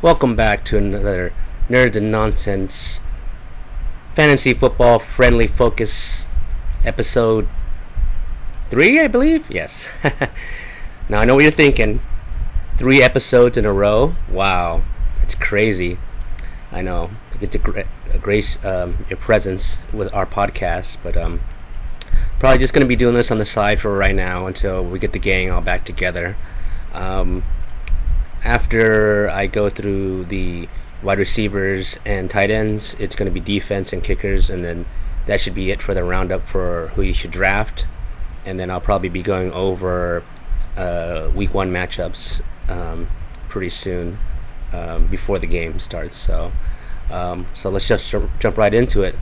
Welcome back to another Nerds and Nonsense Fantasy Football Friendly Focus episode 3, I believe? Yes. Now I know what you're thinking. 3 episodes in a row? Wow, that's crazy. I know. I get to grace your presence with our podcast, but probably just going to be doing this on the side for right now until we get the gang all back together. After I go through the wide receivers and tight ends, it's going to be defense and kickers, and then that should be it for the roundup for who you should draft. And then I'll probably be going over week 1 matchups pretty soon before the game starts. So let's just jump right into it.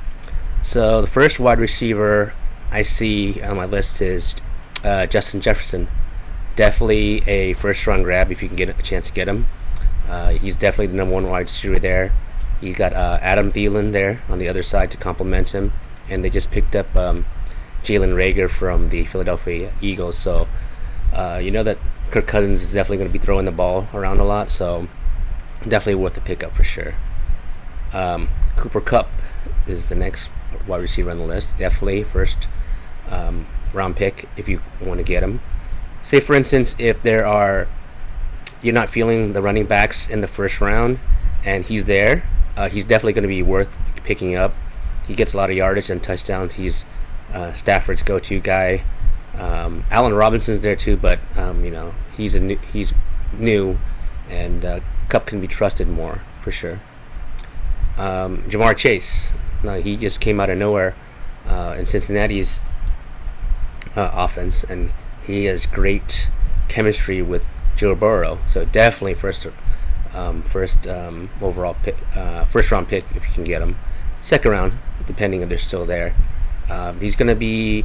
So the first wide receiver I see on my list is Justin Jefferson. Definitely a first-round grab if you can get a chance to get him. He's definitely the number 1 wide receiver there. He's got Adam Thielen there on the other side to complement him, and they just picked up Jalen Reagor from the Philadelphia Eagles. So you know that Kirk Cousins is definitely going to be throwing the ball around a lot, so definitely worth a pickup for sure. Cooper Kupp is the next wide receiver on the list. Definitely first round pick if you want to get him. Say, for instance, if you're not feeling the running backs in the first round and he's there, he's definitely going to be worth picking up. He gets a lot of yardage and touchdowns. He's Stafford's go-to guy. Allen Robinson's there too, but he's new, and Kupp can be trusted more for sure. Jamar Chase, he just came out of nowhere in Cincinnati's offense, and he has great chemistry with Joe Burrow, so definitely first overall pick, first round pick if you can get him. Second round, depending if they're still there. He's going to be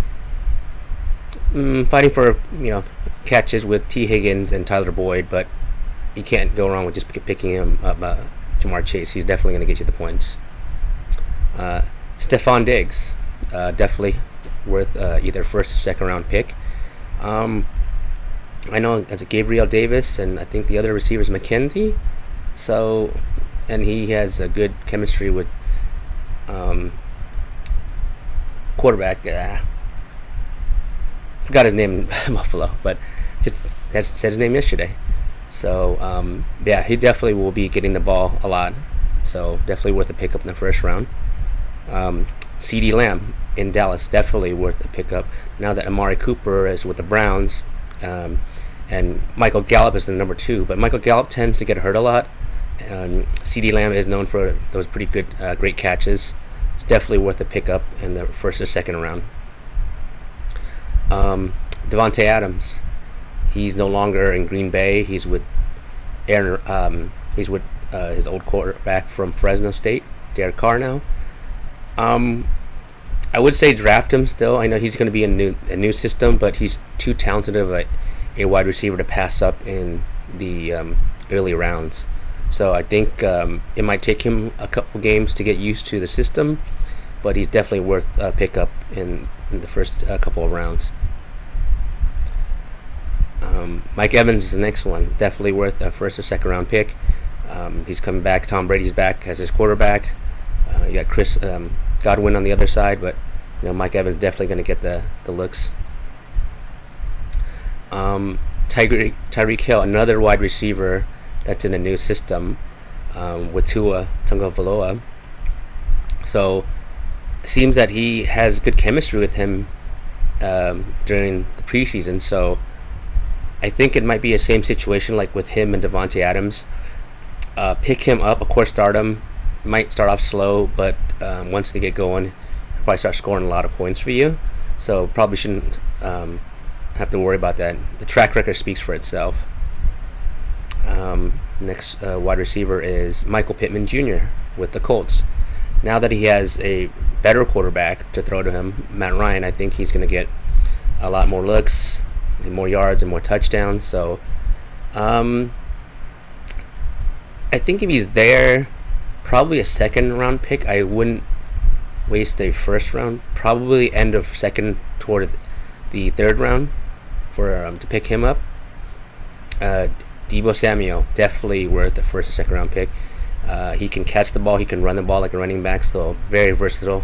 fighting for catches with T. Higgins and Tyler Boyd, but you can't go wrong with just picking him up. Jamar Chase, he's definitely going to get you the points. Stephon Diggs, definitely worth either first or second round pick. I know as a Gabriel Davis, and I think the other receiver is McKenzie. So, and he has a good chemistry with quarterback. Forgot his name in Buffalo, but just said his name yesterday. So, he definitely will be getting the ball a lot. So, definitely worth a pickup in the first round. CeeDee Lamb in Dallas, definitely worth a pickup. Now that Amari Cooper is with the Browns, and Michael Gallup is the number 2, but Michael Gallup tends to get hurt a lot. CeeDee Lamb is known for those pretty good, great catches. It's definitely worth a pickup in the first or second round. Devontae Adams, he's no longer in Green Bay. He's with his old quarterback from Fresno State, Derek Carr now. I would say draft him still. I know he's going to be a new system, but he's too talented of a wide receiver to pass up in the early rounds. So I think it might take him a couple games to get used to the system, but he's definitely worth a pickup in the first couple of rounds. Mike Evans is the next one. Definitely worth a first or second round pick. He's coming back. Tom Brady's back as his quarterback. You got Chris Godwin on the other side, but Mike Evans definitely going to get the looks. Tyreek Hill, another wide receiver that's in a new system with Tua Tagovailoa. So it seems that he has good chemistry with him during the preseason. So I think it might be a same situation like with him and Devontae Adams. Pick him up, of course, start him. Might start off slow, but once they get going, he'll probably start scoring a lot of points for you. So probably shouldn't have to worry about that. The track record speaks for itself. Next wide receiver is Michael Pittman Jr. with the Colts. Now that he has a better quarterback to throw to him, Matt Ryan, I think he's going to get a lot more looks, and more yards, and more touchdowns. So I think if he's there, probably a second round pick. I wouldn't waste a first round. Probably end of second toward the third round for to pick him up. Deebo Samuel, definitely worth the first or second round pick. He can catch the ball, he can run the ball like a running back, so very versatile.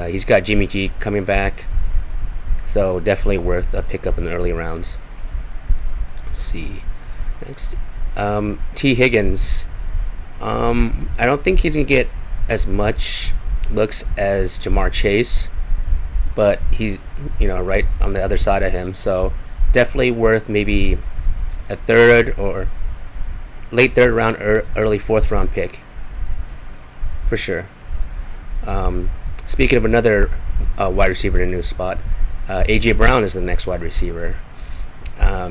He's got Jimmy G coming back, so definitely worth a pickup in the early rounds. Let's see. Next, T. Higgins. I don't think he's gonna get as much looks as Jamar Chase, but he's right on the other side of him, so definitely worth maybe a third or late third round or early fourth round pick for sure. Speaking of another wide receiver in a new spot, AJ Brown is the next wide receiver.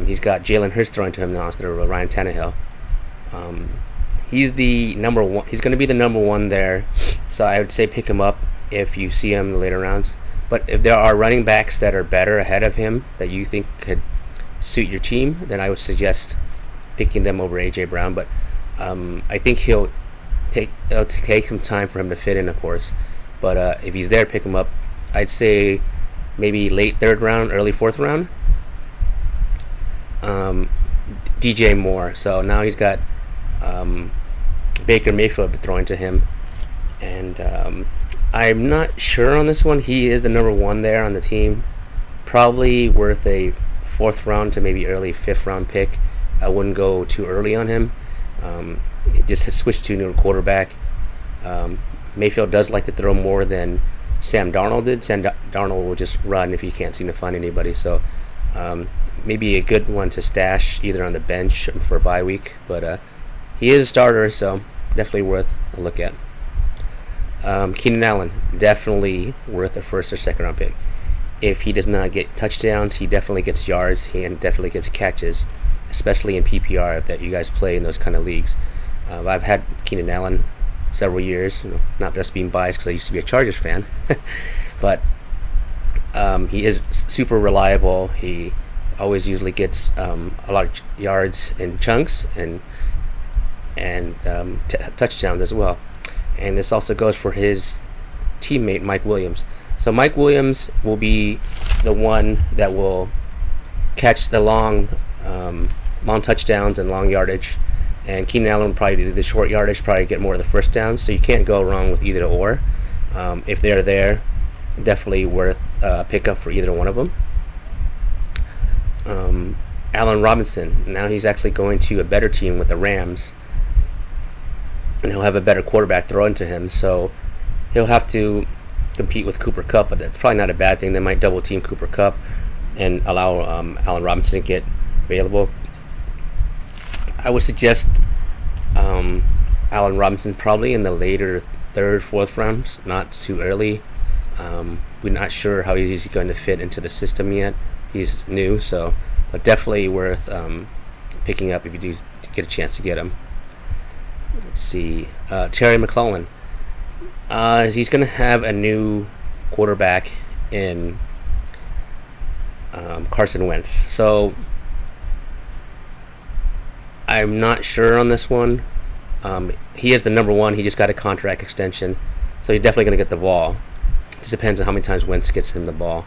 He's got Jalen Hurts throwing to him now instead of Ryan Tannehill. He's the number one. He's going to be the number one there, so I would say pick him up if you see him in the later rounds. But if there are running backs that are better ahead of him that you think could suit your team, then I would suggest picking them over AJ Brown. But I think it'll take some time for him to fit in, of course. But if he's there, pick him up. I'd say maybe late third round, early fourth round. DJ Moore. So now he's got Baker Mayfield throwing to him, and I'm not sure on this one. He is the number one there on the team. Probably worth a fourth round to maybe early fifth round pick. I wouldn't go too early on him. Just switch to a new quarterback. Mayfield does like to throw more than Sam Darnold did. Sam Darnold will just run if he can't seem to find anybody. So maybe a good one to stash either on the bench for a bye week. But he is a starter, so definitely worth a look at. Keenan Allen, definitely worth a first or second round pick. If he does not get touchdowns, he definitely gets yards. He definitely gets catches, especially in PPR that you guys play in those kind of leagues. I've had Keenan Allen several years, not just being biased because I used to be a Chargers fan, but he is super reliable. He always usually gets a lot of yards in chunks and touchdowns as well. And this also goes for his teammate Mike Williams. So Mike Williams will be the one that will catch the long touchdowns and long yardage, and Keenan Allen will probably do the short yardage, probably get more of the first downs. So you can't go wrong with either or. If they're there, definitely worth pickup for either one of them. Allen Robinson, now he's actually going to a better team with the Rams, and he'll have a better quarterback thrown to him, so he'll have to compete with Cooper Kupp, but that's probably not a bad thing. They might double team Cooper Kupp and allow Allen Robinson to get available. I would suggest Allen Robinson probably in the later third, fourth rounds, not too early. We're not sure how he's going to fit into the system yet. He's new, so but definitely worth picking up if you do get a chance to get him. Let's see, Terry McLaurin. He's going to have a new quarterback in Carson Wentz. So I'm not sure on this one. He is the number one. He just got a contract extension, so he's definitely going to get the ball. It just depends on how many times Wentz gets him the ball.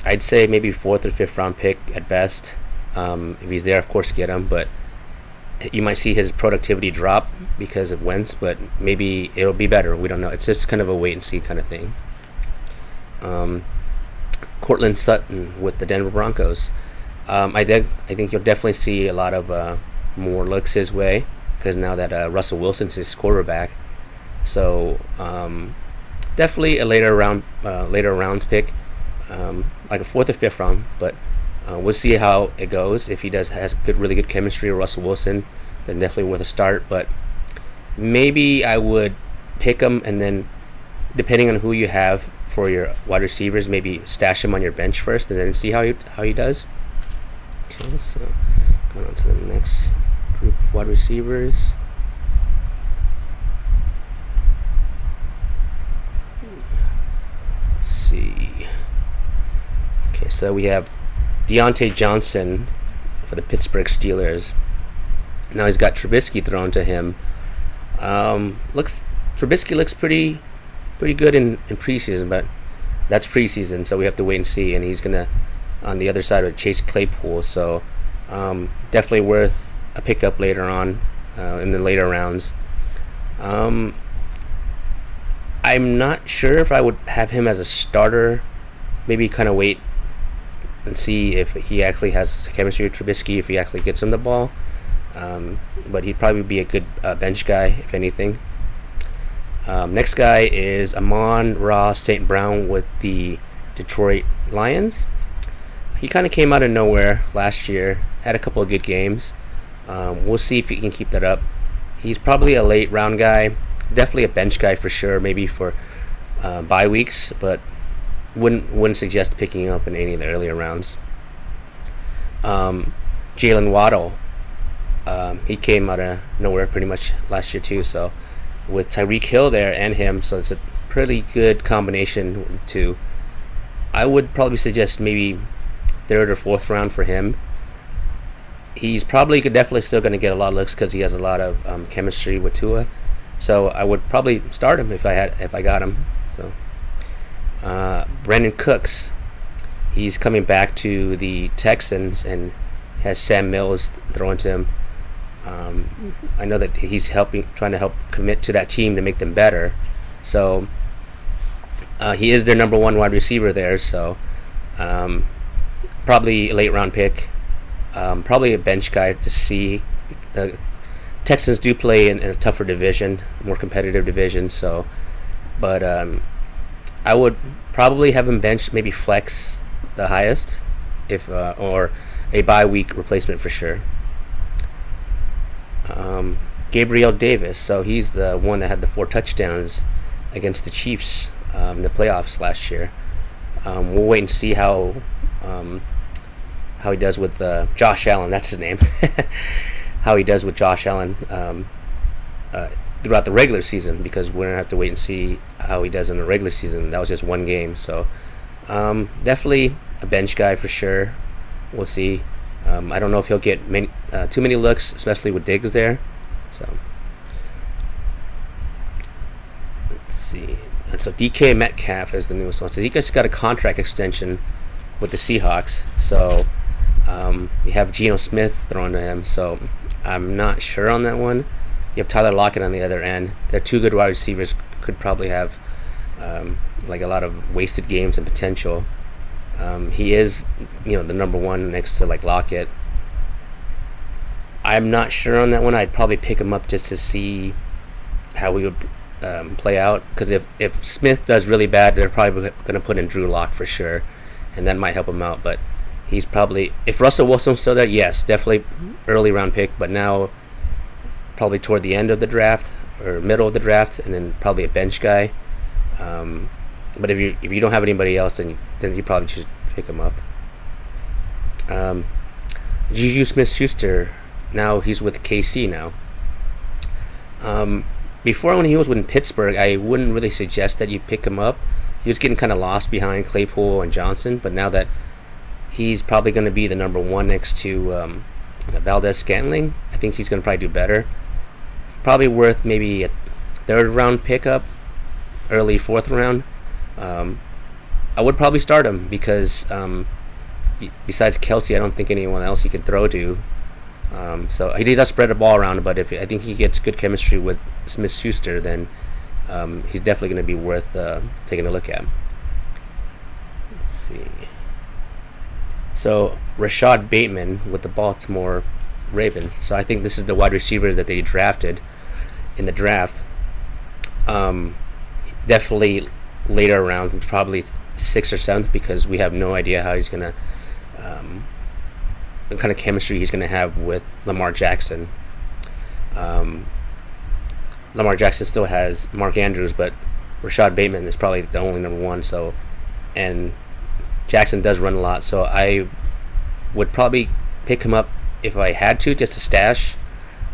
I'd say maybe fourth or fifth round pick at best. If he's there, of course, get him. But you might see his productivity drop because of Wentz, but maybe it'll be better. We don't know. It's just kind of a wait and see kind of thing. Cortland Sutton with the Denver Broncos. I think you'll definitely see a lot of more looks his way because now that Russell Wilson's his quarterback. So definitely a later rounds pick, like a fourth or fifth round. But we'll see how it goes. If he has really good chemistry with Russell Wilson, then definitely worth a start. But maybe I would pick him, and then depending on who you have for your wide receivers, maybe stash him on your bench first, and then see how he does. Okay, so going on to the next group of wide receivers. Let's see. Okay, so we have Deontay Johnson for the Pittsburgh Steelers. Now he's got Trubisky thrown to him. Trubisky looks pretty good in preseason, but that's preseason, so we have to wait and see. And he's gonna on the other side of Chase Claypool, so definitely worth a pickup later on in the later rounds. Um, I'm not sure if I would have him as a starter. Maybe kind of wait and see if he actually has chemistry with Trubisky, if he actually gets him the ball. But he'd probably be a good bench guy, if anything. Next guy is Amon-Ra St. Brown with the Detroit Lions. He kind of came out of nowhere last year, had a couple of good games. We'll see if he can keep that up. He's probably a late round guy, definitely a bench guy for sure, maybe for bye weeks, but wouldn't suggest picking him up in any of the earlier rounds. Jalen Waddle, he came out of nowhere pretty much last year too, so with Tyreek Hill there and him, so it's a pretty good combination with the two. I would probably suggest maybe third or fourth round for him. He's probably definitely still going to get a lot of looks because he has a lot of chemistry with Tua. So I would probably start him if I got him. So Brandon Cooks, he's coming back to the Texans and has Sam Mills throwing to him. I know that he's trying to help commit to that team to make them better. So he is their number one wide receiver there. So probably a late round pick. Probably a bench guy to see. The Texans do play in a tougher division, more competitive division. So, but I would probably have him bench, maybe flex the highest, if or a bye week replacement for sure. Gabriel Davis, so he's the one that had the 4 touchdowns against the Chiefs in the playoffs last year. We'll wait and see how he does with Josh Allen. That's his name. How he does with Josh Allen throughout the regular season, because we're gonna have to wait and see how he does in the regular season. That was just one game, so definitely a bench guy for sure. We'll see. I don't know if he'll get too many looks, especially with Diggs there. So let's see. And so DK Metcalf is the newest one. So he just got a contract extension with the Seahawks. So we have Geno Smith thrown to him. So I'm not sure on that one. You have Tyler Lockett on the other end. They're two good wide receivers. Could probably have like a lot of wasted games and potential. He is, the number one next to like Lockett. I'm not sure on that one. I'd probably pick him up just to see how he would play out. Because if Smith does really bad, they're probably going to put in Drew Lock for sure, and that might help him out. But he's probably, if Russell Wilson's still there, yes, definitely early round pick. But now probably toward the end of the draft or middle of the draft, and then probably a bench guy. But if you don't have anybody else, then you probably should pick him up. Juju Smith-Schuster, now he's with KC now. Before, when he was with Pittsburgh, I wouldn't really suggest that you pick him up. He was getting kind of lost behind Claypool and Johnson, but now that he's probably going to be the number one next to Valdez-Scantling, I think he's going to probably do better. Probably worth maybe a third round pickup, early fourth round. I would probably start him because besides Kelsey, I don't think anyone else he could throw to. So he does spread the ball around, but I think he gets good chemistry with Smith-Schuster, then he's definitely going to be worth taking a look at. Let's see. So Rashad Bateman with the Baltimore Ravens. So I think this is the wide receiver that they drafted in the draft. Definitely later rounds, probably 6th or 7th, because we have no idea how he's gonna, the kind of chemistry he's gonna have with Lamar Jackson. Lamar Jackson still has Mark Andrews, but Rashad Bateman is probably the only number one. So, and Jackson does run a lot, so I would probably pick him up if I had to, just to stash.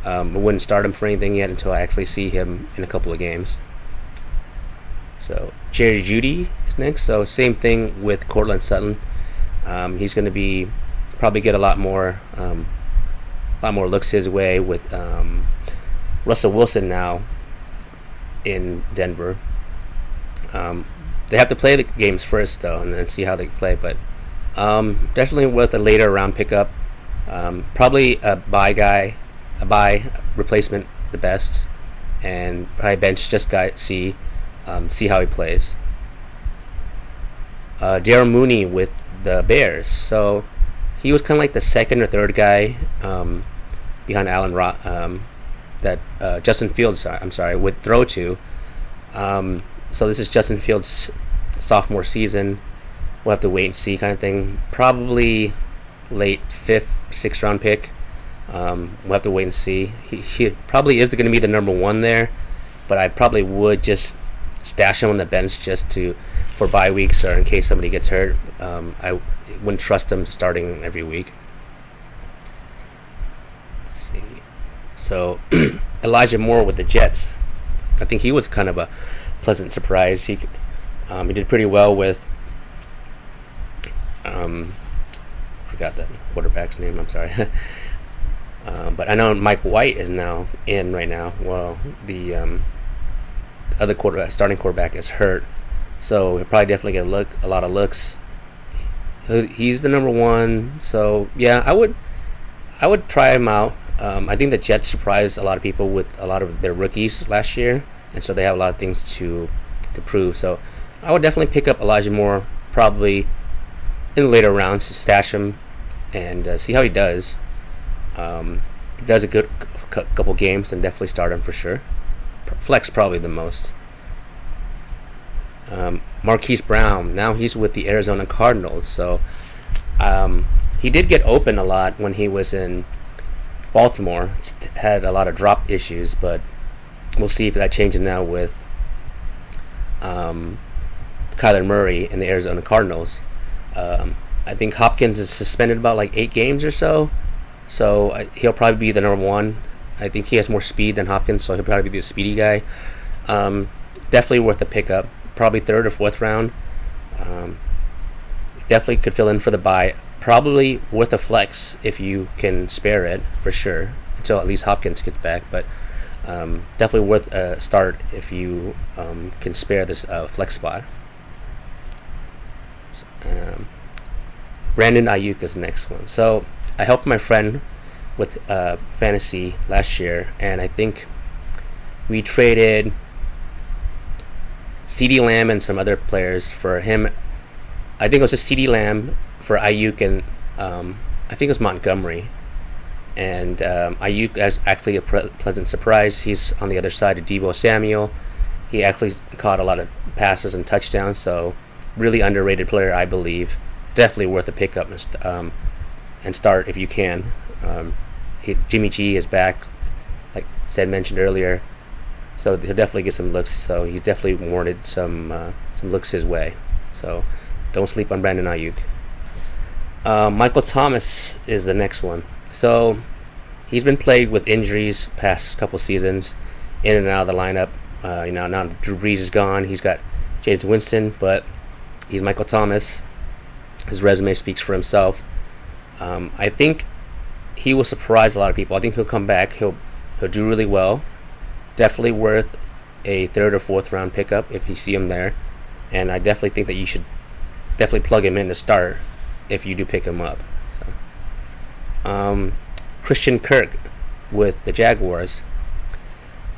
I wouldn't start him for anything yet until I actually see him in a couple of games. So Jerry Jeudy is next. So same thing with Courtland Sutton. He's going to be probably get a lot more looks his way with Russell Wilson now in Denver. They have to play the games first though, and then see how they play. But definitely worth a later round pickup. Probably a buy guy a buy replacement the best, and probably bench just guy see how he plays. Daryl Mooney with the Bears. So he was kind of like the second or third guy behind that Justin Fields, would throw to. So this is Justin Fields' sophomore season. We'll have to wait and see, kind of thing. Probably late 5th, 6th round pick. We'll have to wait and see. He probably is going to be the number one there, but I probably would just stash him on the bench just for bye weeks or in case somebody gets hurt. I wouldn't trust him starting every week. Let's see. So Elijah Moore with the Jets. I think he was kind of a pleasant surprise. He did pretty well with forgot that quarterback's name. I'm sorry. But I know Mike White is now in right now. Well, the other starting quarterback is hurt, so he'll probably definitely get a lot of looks. He's the number one, so yeah, I would try him out. I think the Jets surprised a lot of people with a lot of their rookies last year, and so they have a lot of things to prove. So I would definitely pick up Elijah Moore, probably in the later rounds, to stash him and see how he does. If he does a good couple games, then definitely start him for sure. Flex probably the most. Marquise Brown, now he's with the Arizona Cardinals. So he did get open a lot when he was in Baltimore. Had a lot of drop issues, but we'll see if that changes now with Kyler Murray and the Arizona Cardinals. I think Hopkins is suspended about like 8 games or so. So he'll probably be the number one. I think he has more speed than Hopkins, so he'll probably be the speedy guy. Definitely worth a pickup. Probably 3rd or 4th round. Definitely could fill in for the bye. Probably worth a flex if you can spare it, for sure, until at least Hopkins gets back. But definitely worth a start if you can spare this flex spot. Brandon Ayuk is the next one. So I helped my friend with fantasy last year, and I think we traded CeeDee Lamb and some other players for him. I think it was just CeeDee Lamb for Ayuk and I think it was Montgomery. And Ayuk is actually a pleasant surprise. He's on the other side of Deebo Samuel. He actually caught a lot of passes and touchdowns, so really underrated player, I believe. Definitely worth a pickup and start if you can. Jimmy G is back, like mentioned earlier, so he'll definitely get some looks. So he's definitely warranted some looks his way. So don't sleep on Brandon Ayuk. Michael Thomas is the next one. So he's been plagued with injuries past couple seasons, in and out of the lineup. Now Drew Brees is gone. He's got James Winston, but he's Michael Thomas. His resume speaks for himself. I think he will surprise a lot of people. I think he'll come back. He'll do really well. Definitely worth a 3rd or 4th round pickup if you see him there. And I definitely think that you should definitely plug him in to start if you do pick him up. So, Christian Kirk with the Jaguars.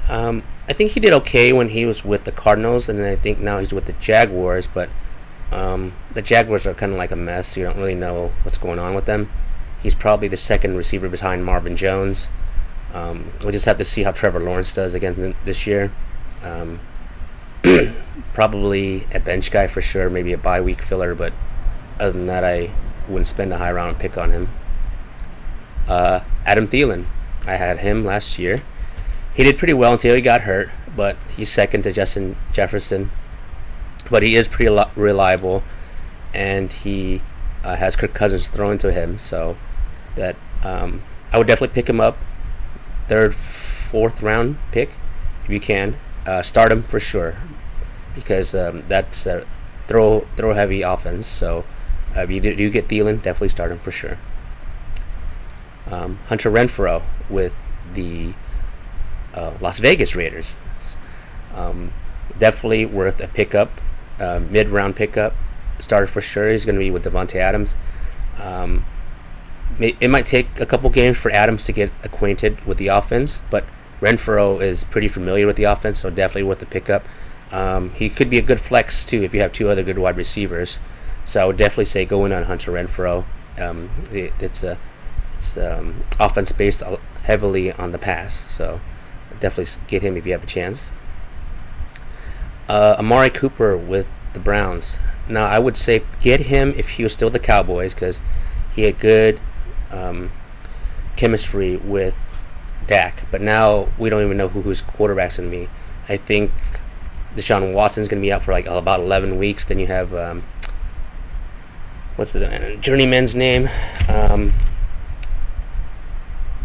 I think he did okay when he was with the Cardinals, and then I think now he's with the Jaguars, but the Jaguars are kind of like a mess. You don't really know what's going on with them. He's probably the second receiver behind Marvin Jones. We'll just have to see how Trevor Lawrence does again this year. Probably a bench guy for sure, maybe a bye week filler, but other than that, I wouldn't spend a high round pick on him. Adam Thielen, I had him last year. He did pretty well until he got hurt, but he's second to Justin Jefferson. But he is pretty reliable, and he has Kirk Cousins thrown to him, so that I would definitely pick him up. 3rd, 4th round pick if you can. Start him for sure, because that's a throw heavy offense. So if you do get Thielen, definitely start him for sure. Hunter Renfrow with the Las Vegas Raiders. Definitely worth a pickup. Mid-round pickup. Starter for sure. He's going to be with Devontae Adams. It might take a couple games for Adams to get acquainted with the offense, but Renfroe is pretty familiar with the offense, so definitely worth the pickup. He could be a good flex too if you have two other good wide receivers. So I would definitely say go in on Hunter Renfroe. It's offense based heavily on the pass, so definitely get him if you have a chance. Amari Cooper with the Browns. Now I would say get him if he was still the Cowboys because he had good chemistry with Dak, but now we don't even know who's quarterback's going to be. I think Deshaun Watson's going to be out for like about 11 weeks. Then you have what's the journeyman's name?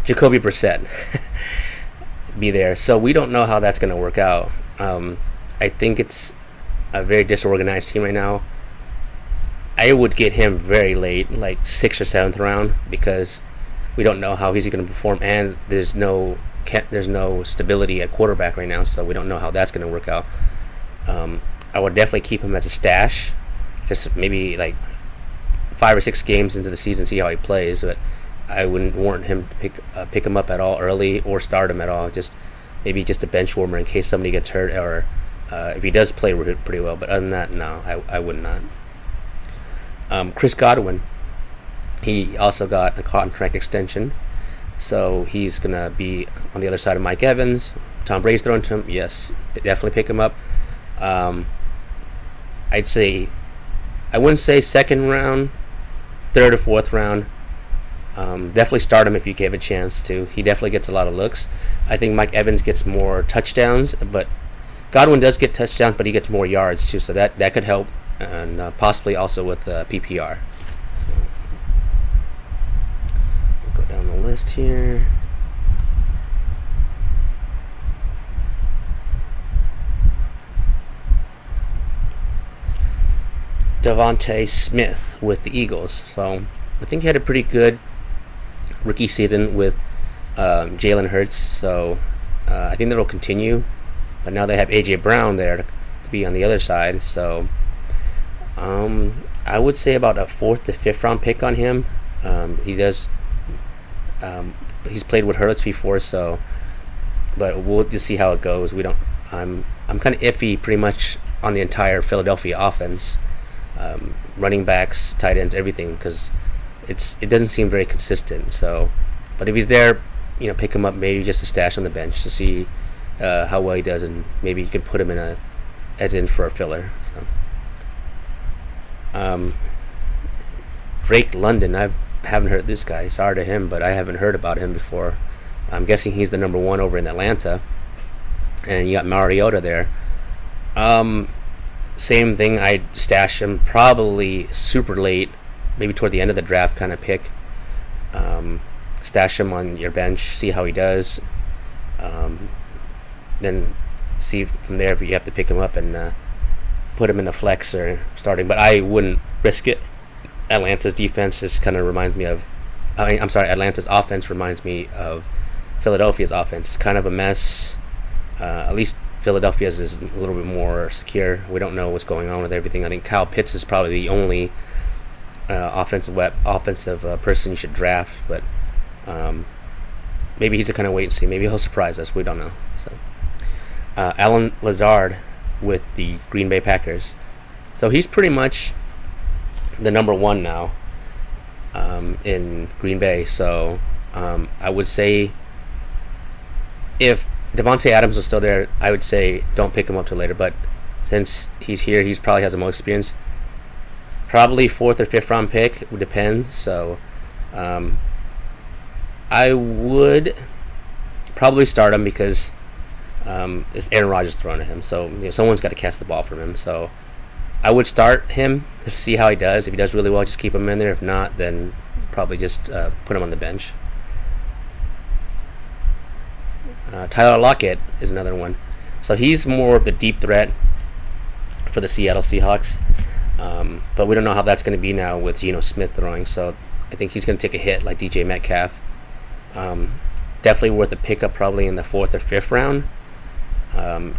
Jacoby Brissett be there. So we don't know how that's going to work out. I think it's a very disorganized team right now. I would get him very late, like 6th or 7th round, because we don't know how he's going to perform, and there's no stability at quarterback right now, so we don't know how that's going to work out. I would definitely keep him as a stash, just maybe like 5 or 6 games into the season, see how he plays. But I wouldn't warrant him to pick him up at all early or start him at all. Maybe just a bench warmer in case somebody gets hurt, or if he does play pretty well. But other than that, no, I would not. Chris Godwin, he also got a contract extension, so he's gonna be on the other side of Mike Evans. Tom Brady's throwing to him. Yes, definitely pick him up. I'd say, I wouldn't say 2nd round, 3rd or 4th round. Definitely start him if you give a chance to. He definitely gets a lot of looks. I think Mike Evans gets more touchdowns, but Godwin does get touchdowns, but he gets more yards too, so that could help, and possibly also with PPR. So we'll go down the list here. Devontae Smith with the Eagles. So I think he had a pretty good rookie season with Jalen Hurts. So I think that'll continue. But now they have A.J. Brown there to be on the other side. So I would say about a 4th to 5th round pick on him. He's played with Hurts before, so. But we'll just see how it goes. I'm kind of iffy pretty much on the entire Philadelphia offense. Running backs, tight ends, everything, because it doesn't seem very consistent. So, but if he's there, pick him up, maybe just a stash on the bench to see how well he does, and maybe you can put him in for a filler. So, Drake London, I haven't heard this guy. Sorry to him, but I haven't heard about him before. I'm guessing he's the number 1 over in Atlanta, and you got Mariota there. Same thing, I'd stash him probably super late, maybe toward the end of the draft kind of pick. Stash him on your bench, see how he does. Then see from there if you have to pick him up and put him in a flex or starting. But I wouldn't risk it. Atlanta's defense just kind of reminds me of... Atlanta's offense reminds me of Philadelphia's offense. It's kind of a mess. At least Philadelphia's is a little bit more secure. We don't know what's going on with everything. I think Kyle Pitts is probably the only offensive person you should draft, but maybe he's a kind of wait and see. Maybe he'll surprise us. We don't know. So, Allen Lazard with the Green Bay Packers. So he's pretty much the number 1 now in Green Bay. So I would say if Devontae Adams was still there, I would say don't pick him up till later. But since he's here, he probably has the most experience. Probably 4th or 5th round pick. It would depend. So I would probably start him because it's Aaron Rodgers throwing at him. So someone's got to catch the ball from him. So I would start him to see how he does. If he does really well, just keep him in there. If not, then probably just put him on the bench. Tyler Lockett is another one. So he's more of the deep threat for the Seattle Seahawks. But we don't know how that's going to be now with Geno Smith throwing. So I think he's going to take a hit like DJ Metcalf. Definitely worth a pickup probably in the 4th or 5th round.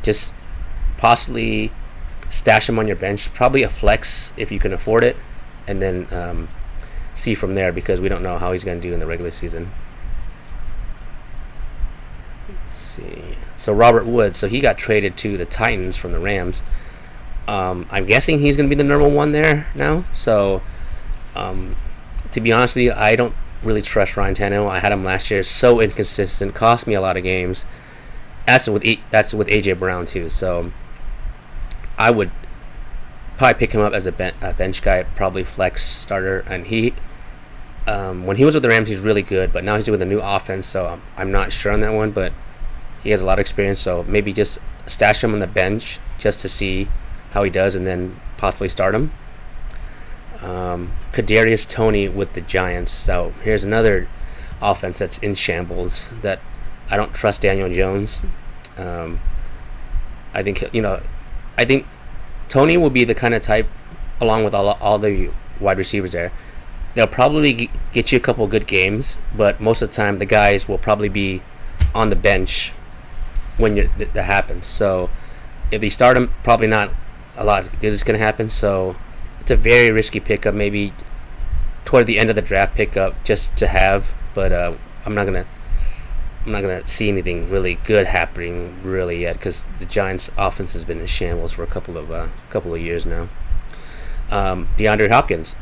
Just possibly stash him on your bench. Probably a flex if you can afford it. And then see from there because we don't know how he's going to do in the regular season. Let's see. So Robert Woods, so he got traded to the Titans from the Rams. I'm guessing he's going to be the number one there now. So, to be honest with you, I don't really trust Ryan Tannehill. I had him last year, so inconsistent, cost me a lot of games. That's with AJ Brown too. So, I would probably pick him up as a bench guy, probably flex starter. And he, when he was with the Rams, he's really good. But now he's with a new offense, so I'm not sure on that one. But he has a lot of experience, so maybe just stash him on the bench just to see how he does, and then possibly start him. Kadarius Toney with the Giants. So here's another offense that's in shambles. That I don't trust Daniel Jones. I think Toney will be the kind of type, along with all the wide receivers there. They'll probably get you a couple good games, but most of the time the guys will probably be on the bench when that happens. So if you start him, probably not a lot good is going to happen. So it's a very risky pickup, maybe toward the end of the draft pickup just to have. But I'm not gonna see anything really good happening really yet because the Giants' offense has been in shambles for a couple of years now. DeAndre Hopkins.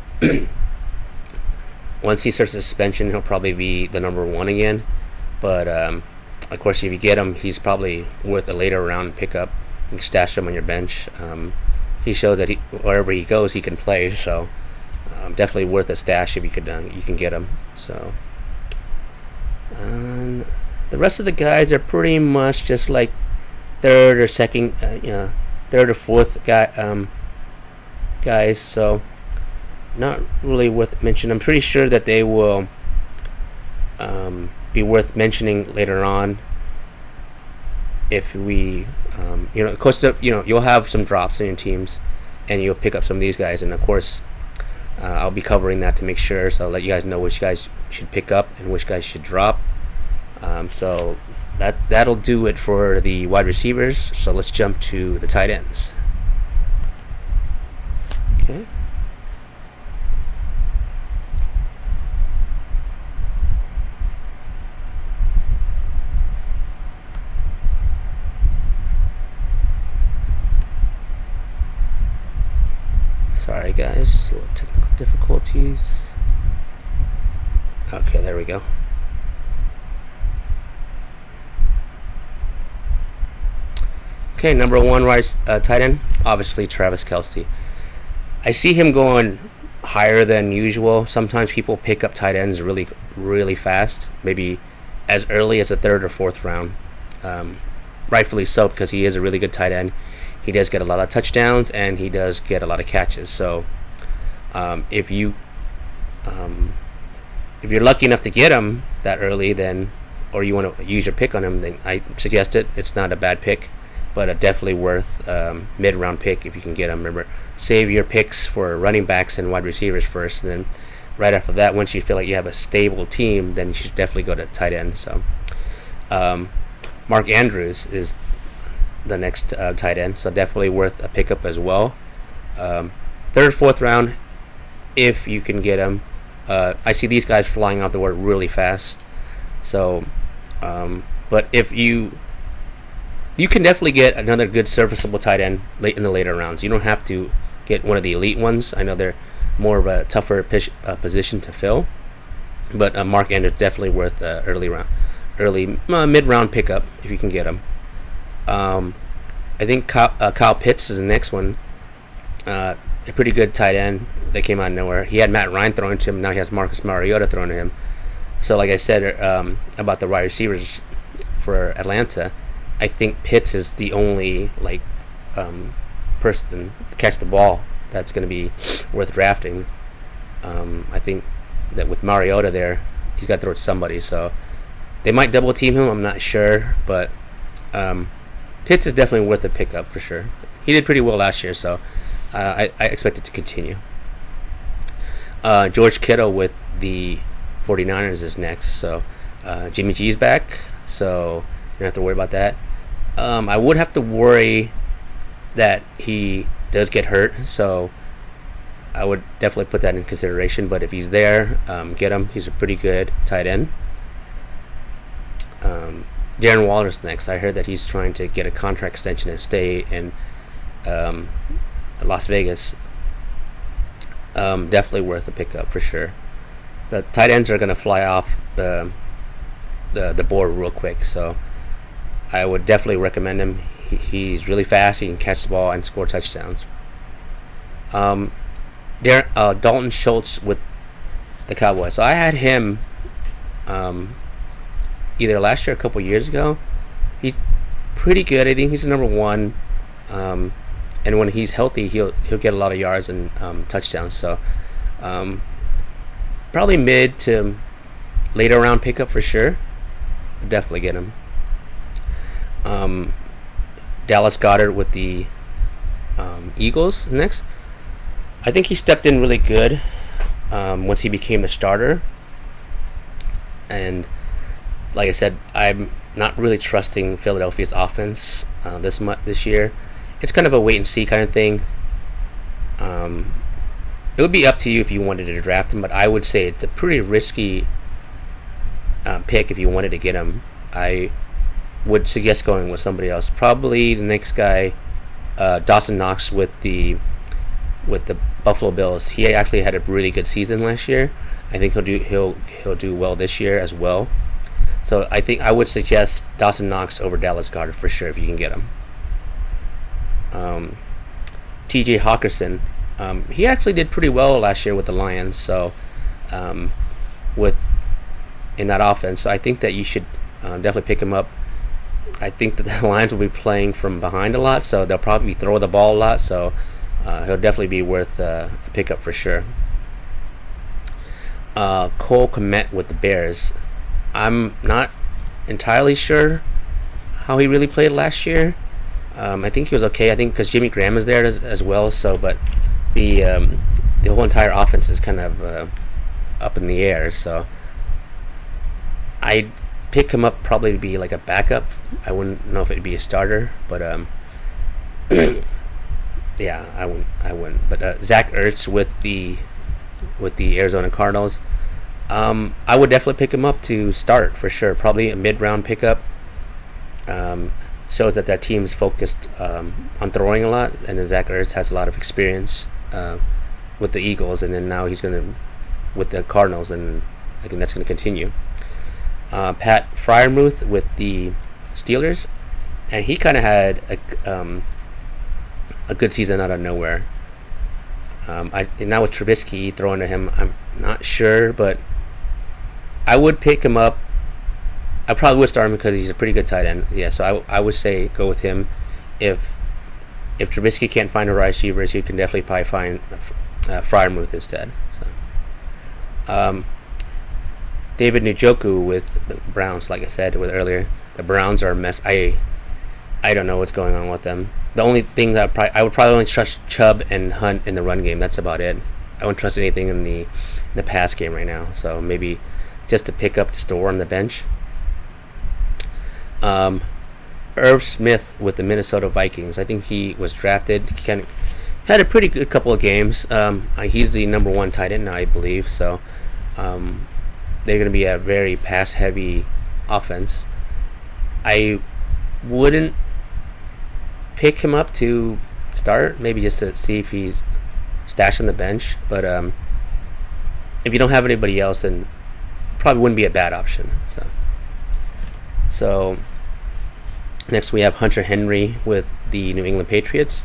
Once he starts suspension, he'll probably be the number one again. But of course, if you get him, he's probably worth a later round pickup. You can stash him on your bench. He shows that wherever he goes, he can play. So definitely worth a stash if you can get him. So the rest of the guys are pretty much just like third or fourth guys. So not really worth mentioning. I'm pretty sure that they will be worth mentioning later on if we of course you'll have some drops in your teams and you'll pick up some of these guys, and of course I'll be covering that to make sure, so I'll let you guys know which guys should pick up and which guys should drop. So that'll do it for the wide receivers. So let's jump to the tight ends. Okay. Sorry guys, a little technical difficulties. Okay, there we go. Okay, number one tight end, obviously Travis Kelce. I see him going higher than usual. Sometimes people pick up tight ends really, really fast, maybe as early as the third or fourth round. Rightfully so, because he is a really good tight end. He does get a lot of touchdowns and he does get a lot of catches. So if you're lucky enough to get him that early, then, or you want to use your pick on him, then I suggest it. It's not a bad pick, but definitely worth mid-round pick if you can get him. Remember, save your picks for running backs and wide receivers first, and then right after that, once you feel like you have a stable team, then you should definitely go to tight end. So Mark Andrews is the next tight end, so definitely worth a pickup as well. Third, fourth round, if you can get him. I see these guys flying out the board really fast. So, but if you can definitely get another good serviceable tight end late in the later rounds. You don't have to get one of the elite ones. I know they're more of a tougher position to fill, but Mark Andrews definitely worth mid-round pickup if you can get him. I think Kyle Pitts is the next one. A pretty good tight end that came out of nowhere. He had Matt Ryan throwing to him. Now he has Marcus Mariota throwing to him. So like I said about the wide receivers for Atlanta, I think Pitts is the only person to catch the ball that's going to be worth drafting. I think that with Mariota there, he's got to throw to somebody. So they might double team him. I'm not sure, but Pitts is definitely worth a pickup for sure. He did pretty well last year, so I expect it to continue. George Kittle with the 49ers is next. So Jimmy G's back, so you don't have to worry about that. I would have to worry that he does get hurt. So I would definitely put that in consideration. But if he's there, get him. He's a pretty good tight end. Darren Waller's next. I heard that he's trying to get a contract extension and stay in Las Vegas. Definitely worth a pickup for sure. The tight ends are going to fly off the board real quick, so I would definitely recommend him. He's really fast. He can catch the ball and score touchdowns. Dalton Schultz with the Cowboys. So I had him either last year or a couple years ago. He's pretty good. I think he's the number one. And when he's healthy, he'll get a lot of yards and touchdowns. So probably mid to later round pickup for sure. Definitely get him. Dallas Goedert with the Eagles next. I think he stepped in really good once he became the starter. And like I said, I'm not really trusting Philadelphia's offense this year. It's kind of a wait and see kind of thing. It would be up to you if you wanted to draft him, but I would say it's a pretty risky pick if you wanted to get him. I would suggest going with somebody else. Probably the next guy, Dawson Knox with the Buffalo Bills. He actually had a really good season last year. I think he'll do well this year as well. So I think I would suggest Dawson Knox over Dallas Goedert for sure if you can get him. T.J. Hawkinson, he actually did pretty well last year with the Lions. So in that offense, so I think that you should definitely pick him up. I think that the Lions will be playing from behind a lot, so they'll probably throw the ball a lot. So he'll definitely be worth a pickup for sure. Cole Kmet with the Bears. I'm not entirely sure how he really played last year. I think he was okay. I think because Jimmy Graham is there as well. So, but the whole entire offense is kind of up in the air. So, I'd pick him up probably to be like a backup. I wouldn't know if it'd be a starter, but yeah, I wouldn't. But Zach Ertz with the Arizona Cardinals. I would definitely pick him up to start for sure. Probably a mid-round pickup. Shows that team's focused on throwing a lot, and then Zach Ertz has a lot of experience with the Eagles, and then now he's going to with the Cardinals, and I think that's going to continue. Pat Freiermuth with the Steelers, and he kind of had a good season out of nowhere. And now with Trubisky throwing to him, I'm not sure, but I would pick him up. I probably would start him because he's a pretty good tight end. Yeah, so I would say go with him. If Trubisky can't find the right receivers, you can definitely probably find Freiermuth instead. So. David Njoku with the Browns, like I said earlier. The Browns are a mess. I don't know what's going on with them. The only thing that I would probably only trust Chubb and Hunt in the run game. That's about it. I wouldn't trust anything in the pass game right now. So maybe just to pick up the store on the bench. Irv Smith with the Minnesota Vikings. I think he was drafted. He had a pretty good couple of games. He's the number one tight end now, I believe. So they're going to be a very pass-heavy offense. I wouldn't pick him up to start, maybe just to see if he's stashed on the bench. But if you don't have anybody else, then probably wouldn't be a bad option. So next we have Hunter Henry with the New England Patriots.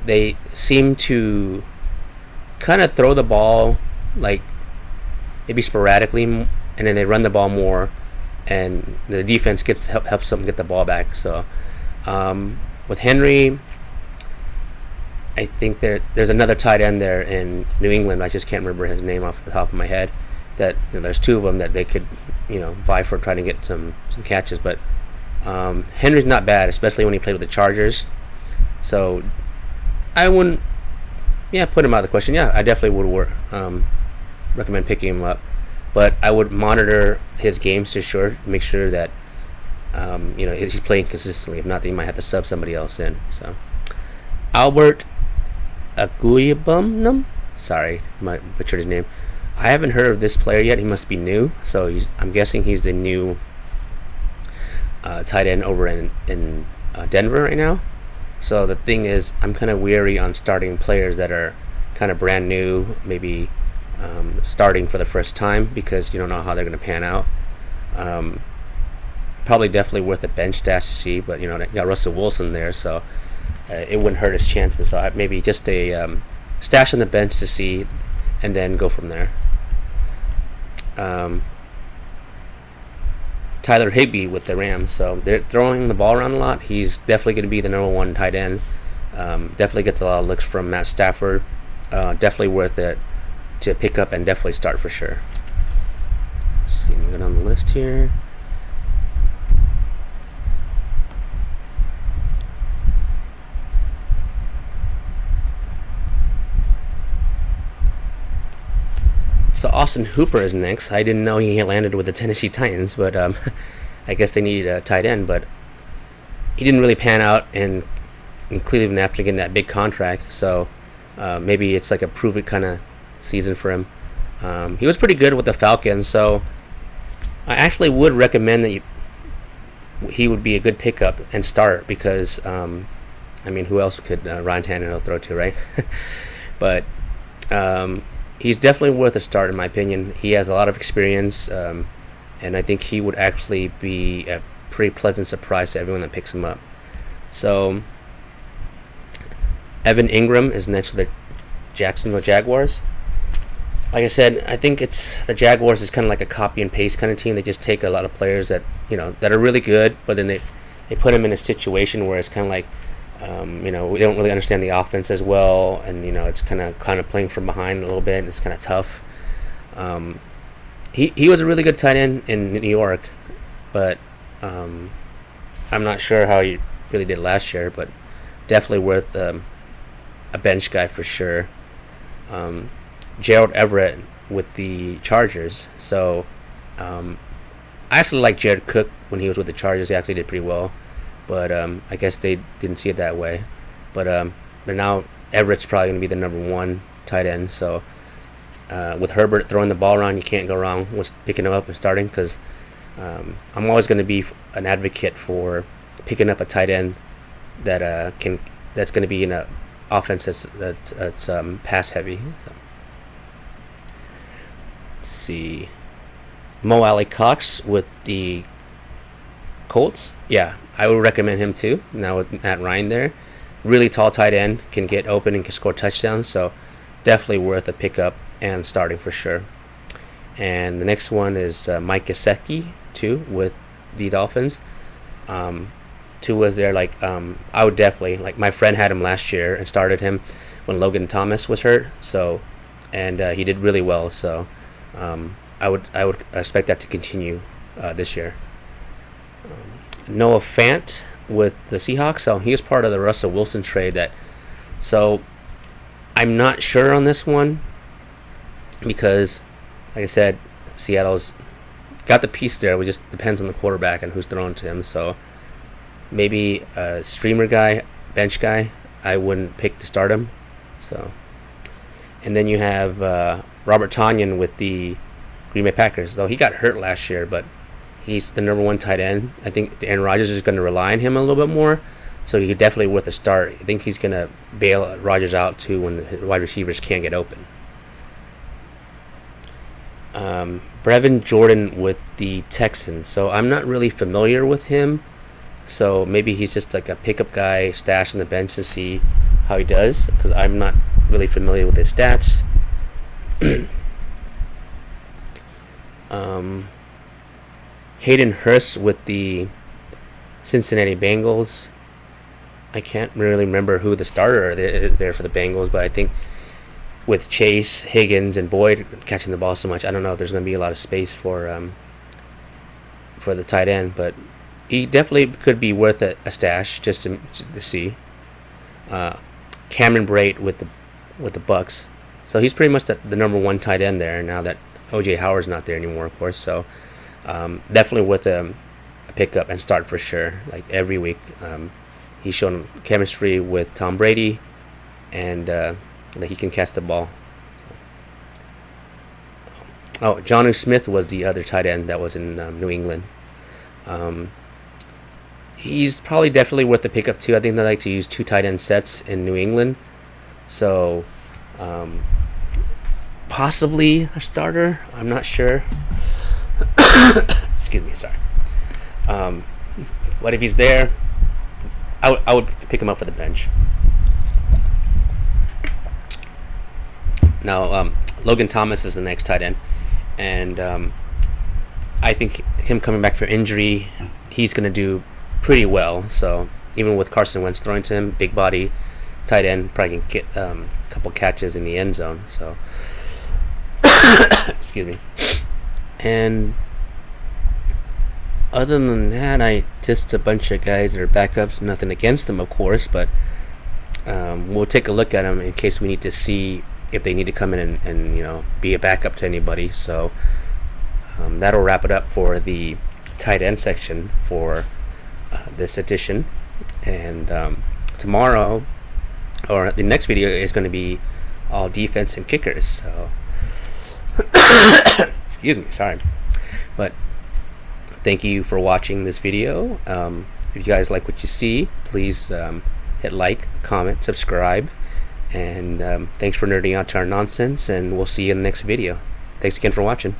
They seem to kind of throw the ball like maybe sporadically, and then they run the ball more, and the defense helps them get the ball back. So with Henry, I think there's another tight end there in New England. I just can't remember his name off the top of my head. That there's two of them that they could vie for trying to get some catches. But Henry's not bad, especially when he played with the Chargers. So I wouldn't put him out of the question. Yeah, I definitely would recommend picking him up, but I would monitor his games to make sure that he's playing consistently. If not, then you might have to sub somebody else in. So Albert Aguyabunam, Sorry, I butchered his name. I haven't heard of this player yet. He must be new, so I'm guessing he's the new tight end over in Denver right now. So the thing is, I'm kind of weary on starting players that are kind of brand new, maybe starting for the first time, because you don't know how they're going to pan out. Probably definitely worth a bench stash to see, but they got Russell Wilson there, so it wouldn't hurt his chances. So maybe just a stash on the bench to see, and then go from there. Tyler Higbee with the Rams, so they're throwing the ball around a lot. He's definitely going to be the number one tight end. Definitely gets a lot of looks from Matt Stafford. Definitely worth it to pick up and definitely start for sure. Let's see, I'm going on the list here. So Austin Hooper is next. I didn't know he landed with the Tennessee Titans, but I guess they needed a tight end, but he didn't really pan out in Cleveland after getting that big contract. So maybe it's like a prove it kind of season for him. He was pretty good with the Falcons, so I actually would recommend that he would be a good pickup and start, because who else could Ryan Tannehill throw to, right? But he's definitely worth a start in my opinion. He has a lot of experience, and I think he would actually be a pretty pleasant surprise to everyone that picks him up. So Evan Ingram is next with the Jacksonville Jaguars. Like I said, I think the Jaguars is kind of like a copy and paste kind of team. They just take a lot of players that that are really good, but then they put them in a situation where it's kind of like we don't really understand the offense as well, and it's kind of playing from behind a little bit, and it's kind of tough. He was a really good tight end in New York, but I'm not sure how he really did last year, but definitely worth a bench guy for sure. Gerald Everett with the Chargers. So I actually like Jared Cook when he was with the Chargers. He actually did pretty well, but I guess they didn't see it that way. But now Everett's probably going to be the number one tight end. So with Herbert throwing the ball around, you can't go wrong with picking him up and starting, because I'm always going to be an advocate for picking up a tight end that's going to be in an offense that's pass heavy. So. Let's see, Mo Alley-Cox with the Colts. Yeah, I would recommend him too. Now with Matt Ryan there, really tall tight end, can get open and can score touchdowns. So definitely worth a pickup and starting for sure. And the next one is Mike Gesicki too with the Dolphins. Two was there. I would definitely, my friend had him last year and started him when Logan Thomas was hurt. So, and he did really well. So, I would expect that to continue this year. Noah Fant with the Seahawks. So he was part of the Russell Wilson trade. So I'm not sure on this one, because, like I said, Seattle's got the piece there. It just depends on the quarterback and who's thrown to him. So maybe a streamer guy, bench guy, I wouldn't pick to start him. So, and then you have Robert Tonyan with the Green Bay Packers. Though he got hurt last year, but he's the number one tight end. I think Aaron Rodgers is going to rely on him a little bit more, so he's definitely worth a start. I think he's going to bail Rodgers out too when the wide receivers can't get open. Brevin Jordan with the Texans. So I'm not really familiar with him, so maybe he's just like a pickup guy, stash on the bench to see how he does, because I'm not really familiar with his stats. Hayden Hurst with the Cincinnati Bengals. I can't really remember who the starter is there for the Bengals, but I think with Chase, Higgins, and Boyd catching the ball so much, I don't know if there's going to be a lot of space for the tight end, but he definitely could be worth a stash just to see. Cameron Brate with the Bucks. So he's pretty much the number one tight end there now that O.J. Howard's not there anymore, of course. So definitely worth a pickup and start for sure. Like every week, he's shown chemistry with Tom Brady, and that he can catch the ball. Oh, Jonnu Smith was the other tight end that was in New England. He's probably definitely worth the pickup too. I think they like to use 2 tight end sets in New England, so possibly a starter. I'm not sure. Excuse me, sorry. But if he's there, I would pick him up for the bench. Now, Logan Thomas is the next tight end, and I think him coming back for injury, he's going to do pretty well. So even with Carson Wentz throwing to him, big body tight end, probably can get a couple catches in the end zone. So, excuse me. And other than that, just a bunch of guys that are backups. Nothing against them, of course, but we'll take a look at them in case we need to see if they need to come in and be a backup to anybody. So that'll wrap it up for the tight end section for this edition. And tomorrow, or the next video, is going to be all defense and kickers. So excuse me, sorry. But thank you for watching this video. If you guys like what you see, please hit like, comment, subscribe, and thanks for nerding out to our nonsense, and we'll see you in the next video. Thanks again for watching.